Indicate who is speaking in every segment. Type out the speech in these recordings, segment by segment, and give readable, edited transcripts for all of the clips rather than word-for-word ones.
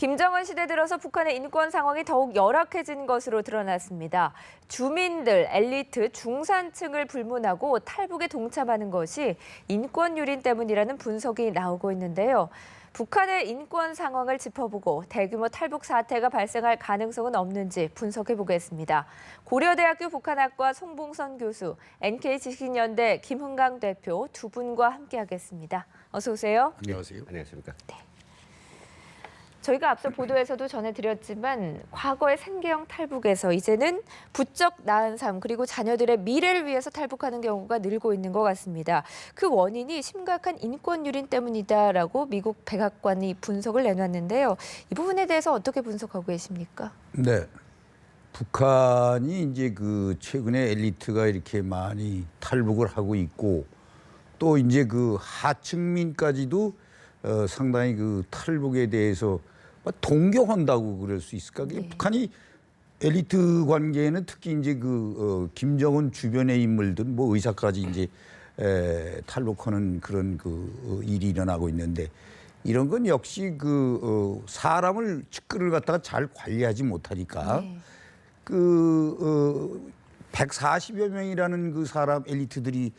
Speaker 1: 김정은 시대 들어서 북한의 인권 상황이 더욱 열악해진 것으로 드러났습니다. 주민들, 엘리트, 중산층을 불문하고 탈북에 동참하는 것이 인권 유린 때문이라는 분석이 나오고 있는데요. 북한의 인권 상황을 짚어보고 대규모 탈북 사태가 발생할 가능성은 없는지 분석해 보겠습니다. 고려대학교 북한학과 송봉선 교수, NK지식연대 김흥강 대표 두 분과 함께하겠습니다. 어서 오세요.
Speaker 2: 안녕하세요.
Speaker 3: 안녕하십니까.
Speaker 1: 네. 저희가 앞서 보도에서도 전해드렸지만 과거의 생계형 탈북에서 이제는 부쩍 나은 삶 그리고 자녀들의 미래를 위해서 탈북하는 경우가 늘고 있는 것 같습니다. 그 원인이 심각한 인권 유린 때문이다라고 미국 백악관이 분석을 내놨는데요. 이 부분에 대해서 어떻게 분석하고 계십니까?
Speaker 2: 네, 북한이 이제 그 최근에 엘리트가 이렇게 많이 탈북을 하고 있고 또 이제 그 하층민까지도 상당히 그 탈북에 대해서 동경한다고 그럴 수 있을까?
Speaker 1: 네.
Speaker 2: 북한이 엘리트 관계에는 특히 이제 김정은 주변의 인물들, 뭐 의사까지 이제 탈북하는 그런 일이 일어나고 있는데 이런 건 역시 사람을 측근을 갖다가 잘 관리하지 못하니까
Speaker 1: 네.
Speaker 2: 140여 명이라는 그 사람 엘리트들이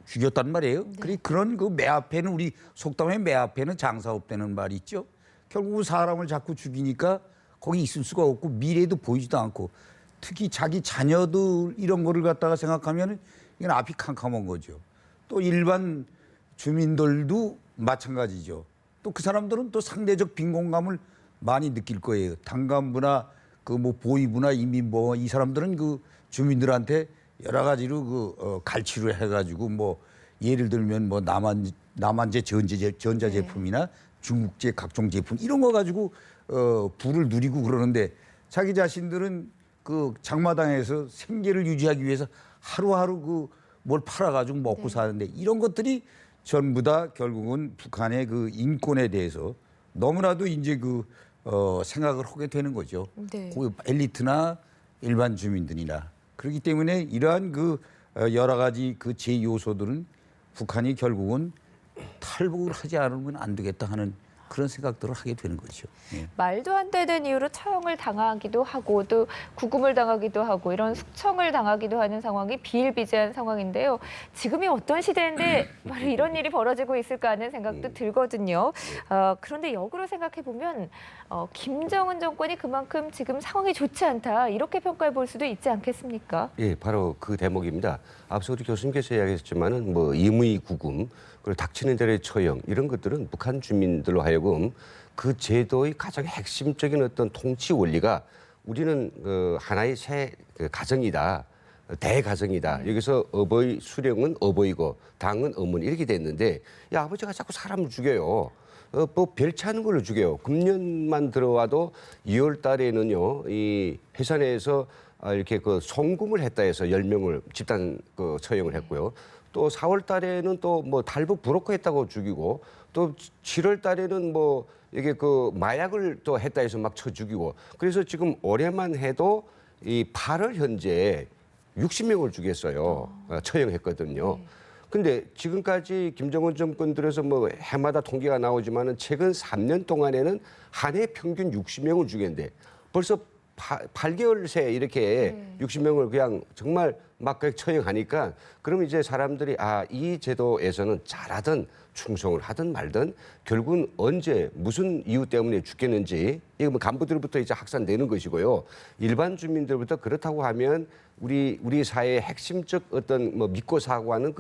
Speaker 2: 죽였단 말이에요.
Speaker 1: 네.
Speaker 2: 그런 매 앞에는 우리 속담에 매 앞에는 장사 없다는 말이 있죠. 결국 사람을 자꾸 죽이니까 거기 있을 수가 없고 미래도 보이지도 않고 특히 자기 자녀들 이런 거를 갖다가 생각하면 이건 앞이 캄캄한 거죠. 또 일반 주민들도 마찬가지죠. 또 그 사람들은 또 상대적 빈곤감을 많이 느낄 거예요. 당간부나 보위부나 인민보호 이 사람들은 주민들한테 여러 가지로 갈취를 해가지고 예를 들면 남한제 전자제품이나 중국제 각종 제품 이런 거 가지고 부를 누리고 그러는데 자기 자신들은 장마당에서 생계를 유지하기 위해서 하루하루 뭘 팔아가지고 먹고 사는데 이런 것들이 전부 다 결국은 북한의 인권에 대해서 너무나도 이제 생각을 하게 되는 거죠.
Speaker 1: 네.
Speaker 2: 엘리트나 일반 주민들이나. 그렇기 때문에 이러한 여러 가지 제 요소들은 북한이 결국은 탈북을 하지 않으면 안 되겠다 하는 그런 생각들을 하게 되는 거죠. 예.
Speaker 1: 말도 안 되는 이유로 처형을 당하기도 하고 또 구금을 당하기도 하고 이런 숙청을 당하기도 하는 상황이 비일비재한 상황인데요. 지금이 어떤 시대인데 바로 이런 일이 벌어지고 있을까 하는 생각도 들거든요. 그런데 역으로 생각해 보면 김정은 정권이 그만큼 지금 상황이 좋지 않다 이렇게 평가해 볼 수도 있지 않겠습니까?
Speaker 3: 예, 바로 그 대목입니다. 앞서 우리 교수님께서 이야기했지만은 임의 구금 그리고 닥치는 대로의 처형 이런 것들은 북한 주민들로 하여금 그 제도의 가장 핵심적인 어떤 통치 원리가 우리는 하나의 새 가정이다. 대가정이다. 여기서 어버이 수령은 어버이고 당은 어머니 이렇게 됐는데 야 아버지가 자꾸 사람을 죽여요. 별치 않은 걸로 죽여요. 금년만 들어와도 2월 달에는요. 이 해산에서 이렇게 송금을 했다 해서 10명을 집단 처형을 했고요. 또 4월 달에는 또 탈북 브로커 했다고 죽이고 또 7월 달에는 이게 마약을 또 했다 해서 막 쳐 죽이고 그래서 지금 올해만 해도 이 8월 현재 60명을 죽였어요. 처형했거든요. 근데 지금까지 김정은 정권 들어서 해마다 통계가 나오지만은 최근 3년 동안에는 한 해 평균 60명을 죽였는데 벌써 8개월 새 이렇게 60명을 그냥 정말 막 처형하니까 그러면 이제 사람들이 이 제도에서는 잘하든 충성을 하든 말든 결국은 언제 무슨 이유 때문에 죽겠는지 이거 간부들부터 이제 확산되는 것이고요. 일반 주민들부터 그렇다고 하면 우리 사회의 핵심적 어떤 믿고 사고하는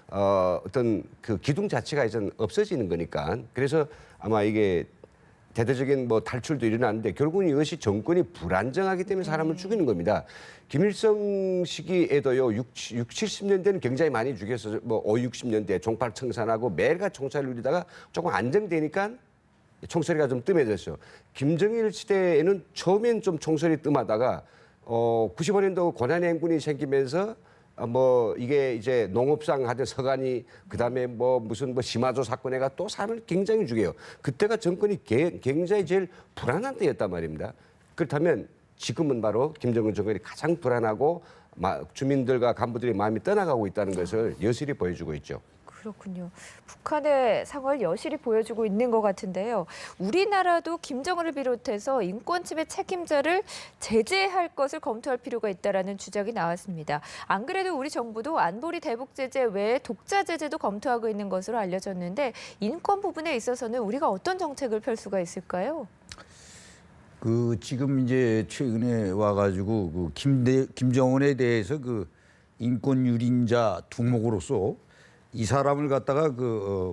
Speaker 3: 어떤 기둥 자체가 이제 없어지는 거니까 그래서 아마 이게 대대적인 탈출도 일어나는데 결국은 이것이 정권이 불안정하기 때문에 사람을 죽이는 겁니다. 김일성 시기에도요, 70년대는 굉장히 많이 죽였어요. 60년대 종팔 청산하고 매일같이 총살을 누리다가 조금 안정되니까 총소리가 좀 뜸해졌어요. 김정일 시대에는 처음엔 좀 총소리 뜸하다가 95년도 고난의 행군이 생기면서 이게 이제 농업상 하던 서간이 그다음에 무슨 심화조 사건에가 또 사람을 굉장히 죽여요. 그때가 정권이 굉장히 제일 불안한 때였단 말입니다. 그렇다면 지금은 바로 김정은 정권이 가장 불안하고 주민들과 간부들의 마음이 떠나가고 있다는 것을 여실히 보여주고 있죠.
Speaker 1: 그렇군요. 북한의 상황을 여실히 보여주고 있는 것 같은데요. 우리나라도 김정은을 비롯해서 인권 침해 책임자를 제재할 것을 검토할 필요가 있다라는 주장이 나왔습니다. 안 그래도 우리 정부도 안보리 대북 제재 외에 독자 제재도 검토하고 있는 것으로 알려졌는데 인권 부분에 있어서는 우리가 어떤 정책을 펼 수가 있을까요?
Speaker 2: 그 지금 이제 최근에 와가지고 그 김정은에 대해서 그 인권 유린자 두목으로서 이 사람을 갖다가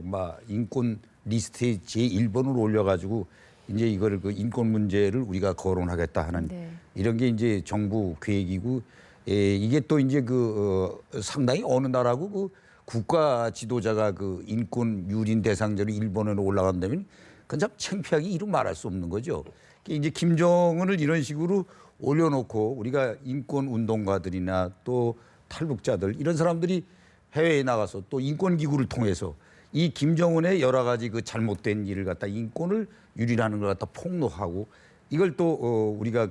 Speaker 2: 막 인권 리스트에 제1번으로 올려가지고 이제 이거를 그 인권 문제를 우리가 거론하겠다 하는
Speaker 1: 네.
Speaker 2: 이런 게 이제 정부 계획이고, 이게 또 이제 상당히 어느 나라고 그 국가 지도자가 그 인권 유린 대상자로 일본으로 올라간다면 그건 참 창피하게 이루 말할 수 없는 거죠. 이제 김정은을 이런 식으로 올려놓고 우리가 인권 운동가들이나 또 탈북자들 이런 사람들이 해외에 나가서 또 인권기구를 통해서 이 김정은의 여러 가지 그 잘못된 일을 갖다 인권을 유린하는 걸 갖다 폭로하고 이걸 또 우리가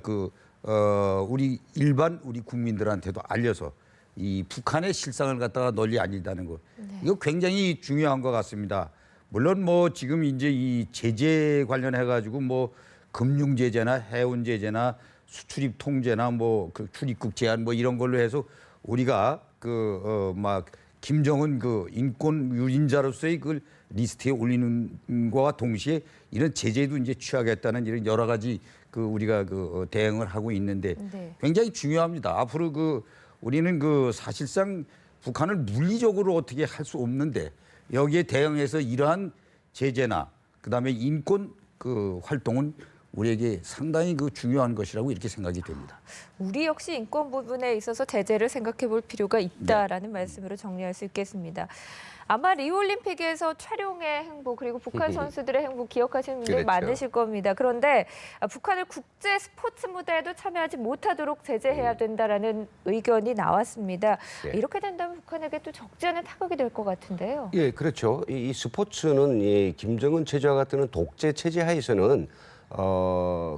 Speaker 2: 우리 일반 우리 국민들한테도 알려서 이 북한의 실상을 갖다가 널리 알린다는 거 이거 굉장히 중요한 것 같습니다. 물론 뭐 지금 이제 이 제재 관련해 가지고 뭐 금융 제재나 해운 제재나 수출입 통제나 뭐 그 출입국 제한 뭐 이런 걸로 해서 우리가 막 김정은 그 인권 유린자로서의 그 리스트에 올리는 것과 동시에 이런 제재도 이제 취하겠다는 이런 여러 가지 우리가 대응을 하고 있는데
Speaker 1: 네.
Speaker 2: 굉장히 중요합니다. 앞으로 우리는 사실상 북한을 물리적으로 어떻게 할 수 없는데 여기에 대응해서 이러한 제재나 그다음에 인권 활동은 우리에게 상당히 중요한 것이라고 이렇게 생각이 됩니다.
Speaker 1: 우리 역시 인권 부분에 있어서 제재를 생각해 볼 필요가 있다라는 말씀으로 정리할 수 있겠습니다. 아마 리우올림픽에서 촬영의 행보 그리고 북한 선수들의 행보 기억하시는 분들
Speaker 3: 그렇죠.
Speaker 1: 많으실 겁니다. 그런데 북한을 국제 스포츠 무대에도 참여하지 못하도록 제재해야 된다라는 의견이 나왔습니다.
Speaker 3: 네.
Speaker 1: 이렇게 된다면 북한에게 또 적지 않은 타격이 될 것 같은데요.
Speaker 3: 예, 그렇죠. 이 스포츠는 이 김정은 체제와 같은 독재 체제 하에서는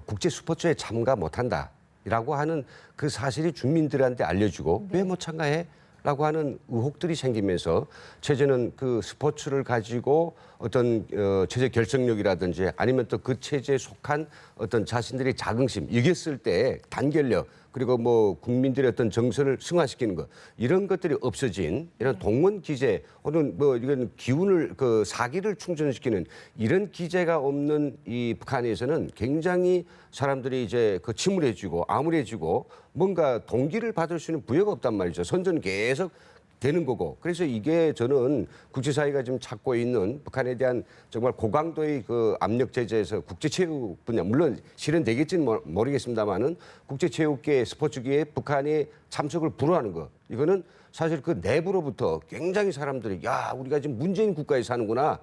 Speaker 3: 국제 스포츠에 참가 못한다라고 하는 그 사실이 주민들한테 알려주고 왜 못 참가해? 라고 하는 의혹들이 생기면서 체제는 그 스포츠를 가지고 어떤 체제 결정력이라든지 아니면 또 그 체제에 속한 어떤 자신들의 자긍심 이겼을 때 단결력 그리고 뭐 국민들의 어떤 정서를 승화시키는 것 이런 것들이 없어진 이런 동원 기제 혹은 뭐 이건 기운을 사기를 충전시키는 이런 기제가 없는 이 북한에서는 굉장히 사람들이 이제 침울해지고 암울해지고 뭔가 동기를 받을 수 있는 부여가 없단 말이죠. 선전은 계속 되는 거고. 그래서 이게 저는 국제사회가 지금 찾고 있는 북한에 대한 정말 고강도의 압력 제재에서 국제체육 분야, 물론 실현되겠지는 모르겠습니다만은 국제체육계, 스포츠계에 북한의 참석을 불허하는 거. 이거는 사실 그 내부로부터 굉장히 사람들이 야, 우리가 지금 문재인 국가에 사는구나.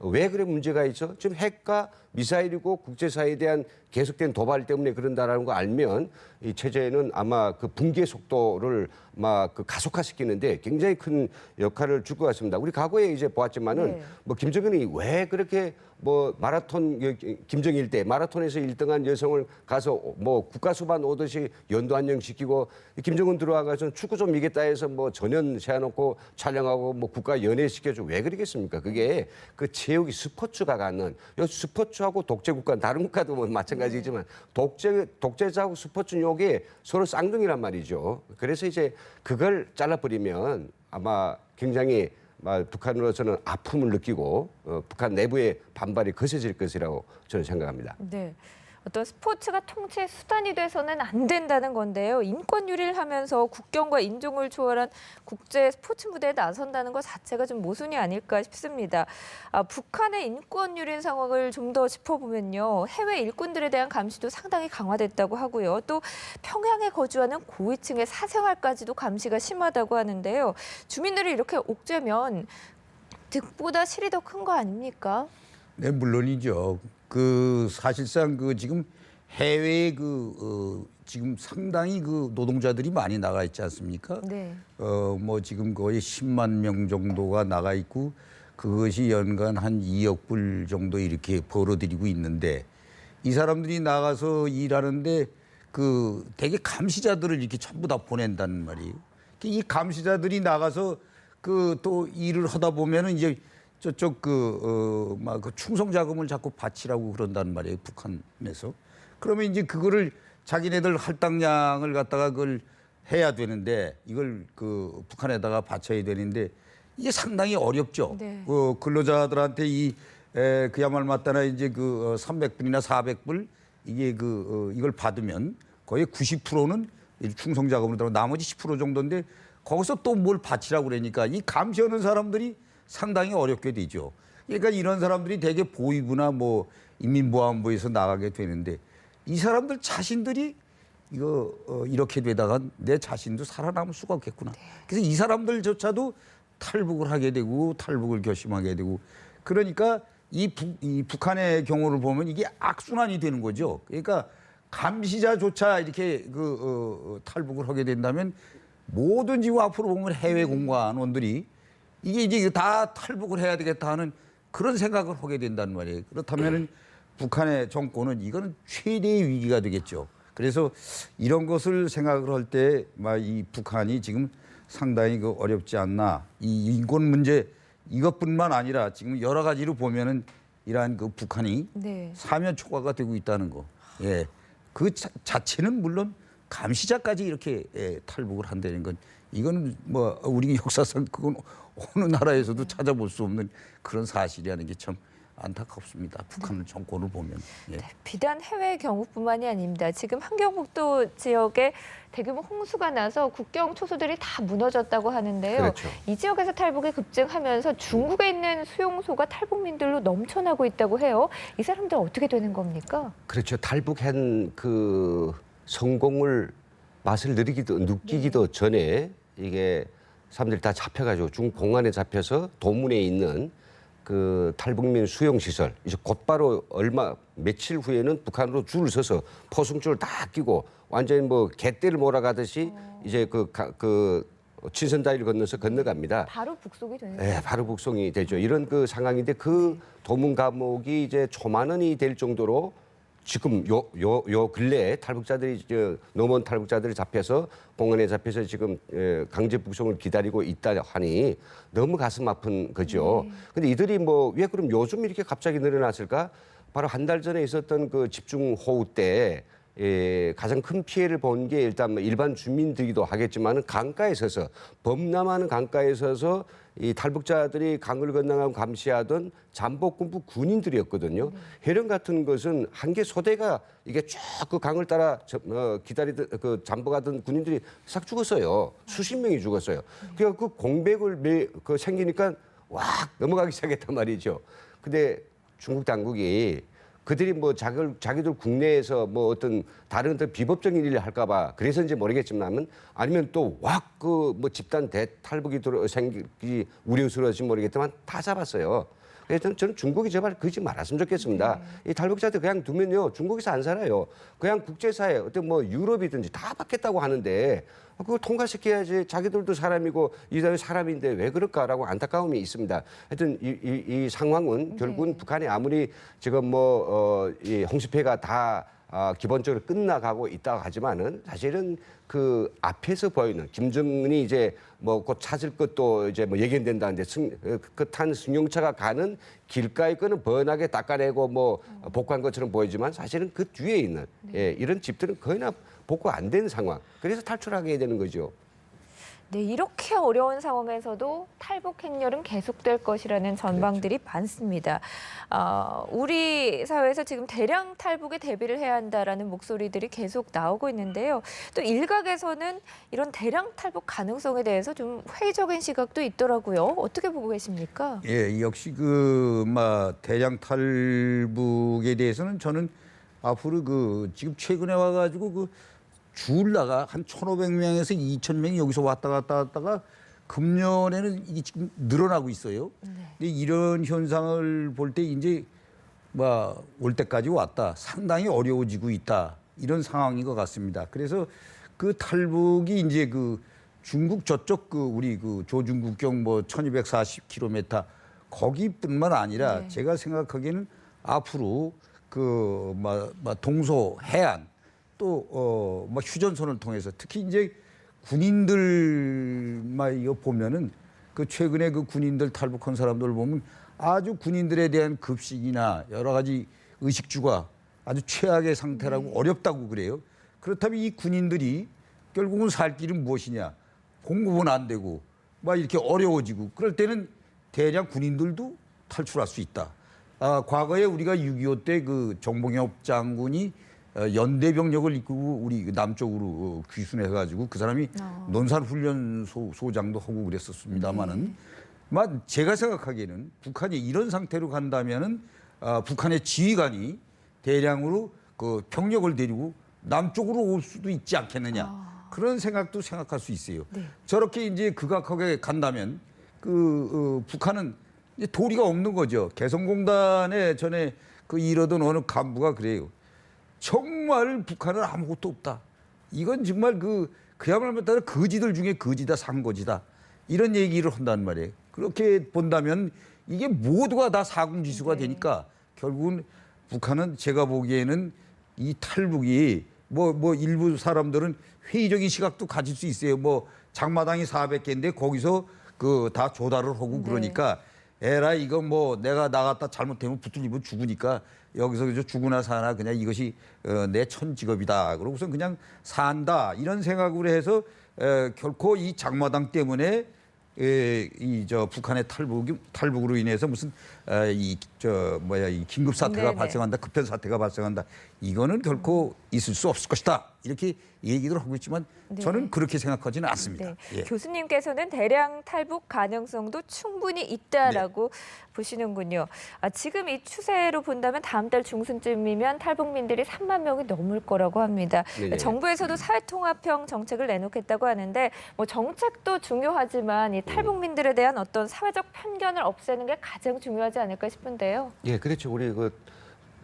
Speaker 3: 왜 그래 문제가 있어? 지금 핵과 미사일이고 국제사회에 대한 계속된 도발 때문에 그런다라는 거 알면 이 체제는 아마 붕괴 속도를 막 가속화시키는데 굉장히 큰 역할을 줄 것 같습니다. 우리 과거에 이제 보았지만은
Speaker 1: 네.
Speaker 3: 뭐 김정은이 왜 그렇게 뭐 마라톤 김정일 때 마라톤에서 1등한 여성을 가서 뭐 국가수반 오듯이 연도 안녕시키고 김정은 들어와가서 축구 좀 이겼다 해서 뭐 전연 세워놓고 촬영하고 뭐 국가 연예시켜주고 왜 그러겠습니까? 그게 체육이 스포츠가 갖는 스포츠하고 독재국가 다른 국가도 뭐 마찬가지지만 독재자하고 스포츠는 요게 서로 쌍둥이란 말이죠. 그래서 이제 그걸 잘라버리면 아마 굉장히 북한으로서는 아픔을 느끼고 북한 내부의 반발이 거세질 것이라고 저는 생각합니다.
Speaker 1: 네. 어떤 스포츠가 통치의 수단이 돼서는 안 된다는 건데요. 인권 유리를 하면서 국경과 인종을 초월한 국제 스포츠 무대에 나선다는 것 자체가 좀 모순이 아닐까 싶습니다. 북한의 인권 유린 상황을 좀 더 짚어보면요. 해외 일꾼들에 대한 감시도 상당히 강화됐다고 하고요. 또 평양에 거주하는 고위층의 사생활까지도 감시가 심하다고 하는데요. 주민들이 이렇게 옥죄면 득보다 실이 더 큰 거 아닙니까?
Speaker 2: 네, 물론이죠. 사실상 지금 해외에 지금 상당히 노동자들이 많이 나가 있지 않습니까?
Speaker 1: 네.
Speaker 2: 뭐 지금 거의 10만 명 정도가 나가 있고 그것이 연간 한 2억 불 정도 이렇게 벌어들이고 있는데 이 사람들이 나가서 일하는데 대개 감시자들을 이렇게 전부 다 보낸다는 말이에요. 이 감시자들이 나가서 그 또 일을 하다 보면은 이제 저쪽 막 그 충성 자금을 자꾸 바치라고 그런단 말이에요, 북한에서. 그러면 이제 그거를 자기네들 할당량을 갖다가 그걸 해야 되는데 이걸 그 북한에다가 바쳐야 되는데 이게 상당히 어렵죠.
Speaker 1: 네.
Speaker 2: 그 근로자들한테 그야말로 맞다나 이제 300불이나 400불 이게 이걸 받으면 거의 90%는 충성 자금으로 들어가고 나머지 10% 정도인데 거기서 또 뭘 바치라고 그러니까 이 감시하는 사람들이 상당히 어렵게 되죠. 그러니까 이런 사람들이 대개 보위부나 뭐 인민보안부에서 나가게 되는데 이 사람들 자신들이 이렇게 되다가 내 자신도 살아남을 수가 없겠구나. 그래서 이 사람들조차도 탈북을 하게 되고 탈북을 결심하게 되고 그러니까 이 북한의 경우를 보면 이게 악순환이 되는 거죠. 그러니까 감시자조차 이렇게 탈북을 하게 된다면 모든 지금 앞으로 보면 해외 공관원들이 이게 이제 다 탈북을 해야 되겠다 하는 그런 생각을 하게 된다는 말이에요. 그렇다면은 북한의 정권은 이거는 최대의 위기가 되겠죠. 그래서 이런 것을 생각을 할 때 이 북한이 지금 상당히 어렵지 않나. 이 인권 문제 이것뿐만 아니라 지금 여러 가지로 보면은 이러한 북한이
Speaker 1: 네.
Speaker 2: 사면 초과가 되고 있다는 거. 예. 그 자체는 물론 감시자까지 이렇게 탈북을 한다는 건 이거는 뭐 우리 역사상 그건 어느 나라에서도 찾아볼 수 없는 그런 사실이라는 게 참 안타깝습니다. 북한 정권을 보면. 예.
Speaker 1: 네, 비단 해외 경우뿐만이 아닙니다. 지금 한경북도 지역에 대규모 홍수가 나서 국경 초소들이 다 무너졌다고 하는데요.
Speaker 3: 그렇죠.
Speaker 1: 이 지역에서 탈북이 급증하면서 중국에 있는 수용소가 탈북민들로 넘쳐나고 있다고 해요. 이 사람들 어떻게 되는 겁니까?
Speaker 3: 그렇죠. 탈북한 그 성공을 맛을 느끼기도 전에 이게 사람들이 다 잡혀가지고 중국 공안에 잡혀서 도문에 있는 그 탈북민 수용시설 이제 곧바로 며칠 후에는 북한으로 줄을 서서 포승줄을 다 끼고 완전히 뭐 개떼를 몰아가듯이 이제 그 친선다리를 건너서 건너갑니다.
Speaker 1: 바로 북송이 되는
Speaker 3: 네, 바로 북송이 되죠. 이런 그 상황인데 그 도문 감옥이 이제 초만원이 될 정도로 지금 요 근래에 탈북자들이 넘어온 탈북자들이 잡혀서 공안에 잡혀서 지금 강제 북송을 기다리고 있다 하니 너무 가슴 아픈 거죠. 근데 이들이 뭐 왜 그럼 요즘 이렇게 갑자기 늘어났을까? 바로 한 달 전에 있었던 그 집중호우 때 가장 큰 피해를 본 게 일단 뭐 일반 주민들이기도 하겠지만은 강가에 서서 범람하는 강가에 서서 이 탈북자들이 강을 건너가고 감시하던 잠복군부 군인들이었거든요. 해령 같은 것은 한 개 소대가 이게 쭉 그 강을 따라 기다리던 잠복하던 군인들이 싹 죽었어요. 수십 명이 죽었어요. 그러니까 그 공백을 생기니까 와 넘어가기 시작했단 말이죠. 근데 중국 당국이 그들이 뭐 자기들 국내에서 뭐 어떤 다른 비법적인 일을 할까봐 그래서인지 모르겠지만 아니면 또 왁 뭐 집단 대탈북이 생기기 우려스러워지 모르겠지만 다 잡았어요. 그래서 저는 중국이 제발 그러지 말았으면 좋겠습니다. 이 탈북자들 그냥 두면요 중국에서 안 살아요. 그냥 국제사회 어떤 뭐 유럽이든지 다 받겠다고 하는데 그걸 통과시켜야지. 자기들도 사람이고 이 사람이 사람인데 왜 그럴까라고 안타까움이 있습니다. 하여튼 이 상황은 결국은 북한이 아무리 지금 이 홍수패가 다 기본적으로 끝나가고 있다고 하지만은 사실은 그 앞에서 보이는 김정은이 이제 뭐 곧 찾을 것도 이제 뭐 예견된다는데 그 탄 승용차가 가는 길가의 거는 번하게 닦아내고 뭐 복구한 것처럼 보이지만 사실은 그 뒤에 있는 이런 집들은 거의 다 복구 안 된 상황. 그래서 탈출하게 되는 거죠.
Speaker 1: 네, 이렇게 어려운 상황에서도 탈북 행렬은 계속될 것이라는 전망들이 많습니다. 우리 사회에서 지금 대량 탈북에 대비를 해야 한다라는 목소리들이 계속 나오고 있는데요. 또 일각에서는 이런 대량 탈북 가능성에 대해서 좀 회의적인 시각도 있더라고요. 어떻게 보고 계십니까?
Speaker 2: 예, 역시 대량 탈북에 대해서는 저는 앞으로 지금 최근에 와가지고 줄다가 한 1,500명에서 2,000명이 여기서 왔다 갔다 하다가 금년에는 이게 지금 늘어나고 있어요. 근데 이런 현상을 볼 때 이제 올 때까지 왔다. 상당히 어려워지고 있다. 이런 상황인 것 같습니다. 그래서 그 탈북이 이제 중국 저쪽 우리 조중국경 1240km 거기뿐만 아니라 제가 생각하기에는 앞으로 동서 해안 또 휴전선을 통해서 특히 이제 군인들 이거 보면은 그 최근에 그 군인들 탈북한 사람들 보면 아주 군인들에 대한 급식이나 여러 가지 의식주가 아주 최악의 상태라고 어렵다고 그래요. 그렇다면 이 군인들이 결국은 살 길은 무엇이냐? 공급은 안 되고 막 이렇게 어려워지고 그럴 때는 대량 군인들도 탈출할 수 있다. 과거에 우리가 6.25 때 그 정봉엽 장군이 연대병력을 이끌고 우리 남쪽으로 귀순해가지고 그 사람이 논산훈련소장도 하고 그랬었습니다마는 제가 생각하기에는 북한이 이런 상태로 간다면은 북한의 지휘관이 대량으로 그 병력을 데리고 남쪽으로 올 수도 있지 않겠느냐 그런 생각도 생각할 수 있어요.
Speaker 1: 네.
Speaker 2: 저렇게 이제 극악하게 간다면 북한은 이제 도리가 없는 거죠. 개성공단에 전에 그 일하던 어느 간부가 그래요. 정말 북한은 아무것도 없다. 이건 정말 그야말로 따라 거지들 중에 거지다 상거지다. 이런 얘기를 한단 말이에요. 그렇게 본다면 이게 모두가 다 사공지수가 되니까 결국은 북한은 제가 보기에는 이 탈북이 뭐 일부 사람들은 회의적인 시각도 가질 수 있어요. 뭐 장마당이 400개인데 거기서 다 조달을 하고 그러니까 에라 이거 뭐 내가 나갔다 잘못되면 붙들리면 죽으니까 여기서 죽으나 사나 그냥 이것이 내 천직업이다. 그러고선 그냥 산다. 이런 생각으로 해서 결코 이 장마당 때문에 북한의 탈북으로 인해서 무슨 이 긴급 사태가 발생한다, 급변 사태가 발생한다. 이거는 결코 있을 수 없을 것이다. 이렇게 얘기를 하고 있지만 저는 그렇게 생각하지는 않습니다. 예.
Speaker 1: 교수님께서는 대량 탈북 가능성도 충분히 있다라고 보시는군요. 지금 이 추세로 본다면 다음 달 중순쯤이면 탈북민들이 3만 명이 넘을 거라고 합니다.
Speaker 3: 네네.
Speaker 1: 정부에서도 사회통합형 정책을 내놓겠다고 하는데 뭐 정책도 중요하지만 이 탈북민들에 대한 어떤 사회적 편견을 없애는 게 가장 중요하지 않을까 싶은데요.
Speaker 3: 예, 그렇죠. 우리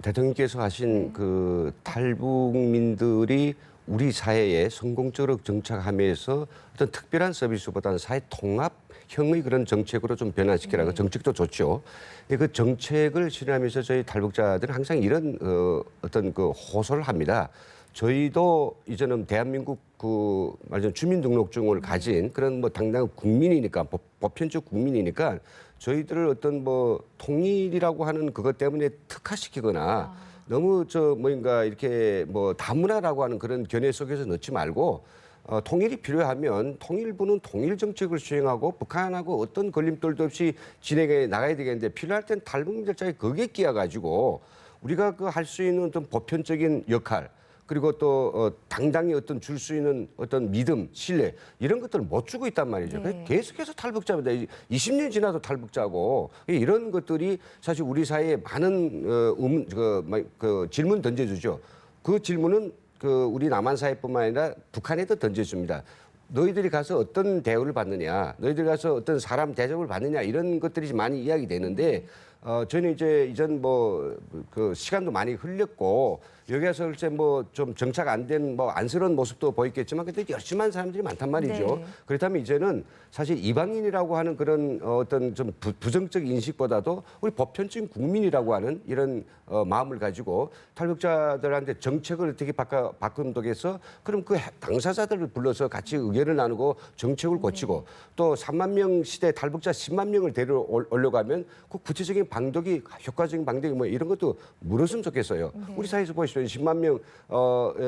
Speaker 3: 대통령께서 하신 그 탈북민들이 우리 사회에 성공적으로 정착하면서 어떤 특별한 서비스보다는 사회 통합형의 그런 정책으로 좀 변화시키라고 정책도 좋죠. 그 정책을 실현하면서 저희 탈북자들은 항상 이런 어떤 호소를 합니다. 저희도 이제는 대한민국 말하자면 주민등록증을 가진 그런 당당한 국민이니까 보편적 국민이니까 저희들을 어떤 통일이라고 하는 그것 때문에 특화시키거나 너무 뭔가 이렇게 다문화라고 하는 그런 견해 속에서 넣지 말고 통일이 필요하면 통일부는 통일 정책을 수행하고 북한하고 어떤 걸림돌도 없이 진행해 나가야 되겠는데 필요할 땐 탈북민들 쪽에 거기에 끼어가지고 우리가 할 수 있는 어떤 보편적인 역할 그리고 또 당당히 줄 수 있는 어떤 믿음, 신뢰 이런 것들을 못 주고 있단 말이죠. 계속해서 탈북자입니다. 20년 지나도 탈북자고 이런 것들이 사실 우리 사회에 많은 질문 던져주죠. 그 질문은 우리 남한 사회뿐만 아니라 북한에도 던져줍니다. 너희들이 가서 어떤 대우를 받느냐, 너희들이 가서 어떤 사람 대접을 받느냐 이런 것들이 많이 이야기되는데 저는 이전 시간도 많이 흘렸고 여기에서 글쎄 좀 정착 안 된 안쓰러운 모습도 보였겠지만 근데 열심히 한 사람들이 많단 말이죠. 그렇다면 이제는 사실 이방인이라고 하는 그런 어떤 좀 부정적 인식보다도 우리 보편적인 국민이라고 하는 이런 마음을 가지고 탈북자들한테 정책을 어떻게 바꾼다해서 그럼 그 당사자들을 불러서 같이 의견을 나누고 정책을 고치고 또 3만 명 시대 탈북자 10만 명을 데려오려고 그 구체적인 방독이 효과적인 방독이 이런 것도 물었으면 좋겠어요. 우리 사회에서 보시죠. 10만 명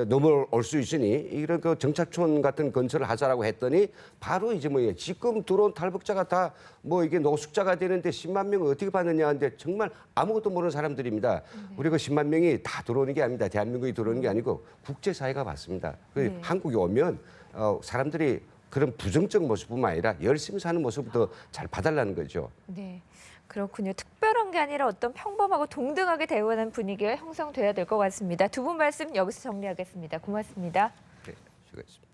Speaker 3: 넘어올 수 있으니 이런 정착촌 같은 건설을 하자라고 했더니 바로 이제 지금 들어온 탈북자가 다 이게 노숙자가 되는데 10만 명을 어떻게 받느냐 하는데 정말 아무것도 모르는 사람들입니다. 우리 10만 명이 다 들어오는 게 아닙니다. 대한민국이 들어오는 게 아니고 국제사회가 받습니다. 한국에 오면 사람들이 그런 부정적 모습뿐만 아니라 열심히 사는 모습을 더 잘 봐달라는 거죠.
Speaker 1: 네. 그렇군요. 특별한 게 아니라 어떤 평범하고 동등하게 대우하는 분위기가 형성돼야 될 것 같습니다. 두 분 말씀 여기서 정리하겠습니다. 고맙습니다.
Speaker 3: 네, 수고하셨습니다.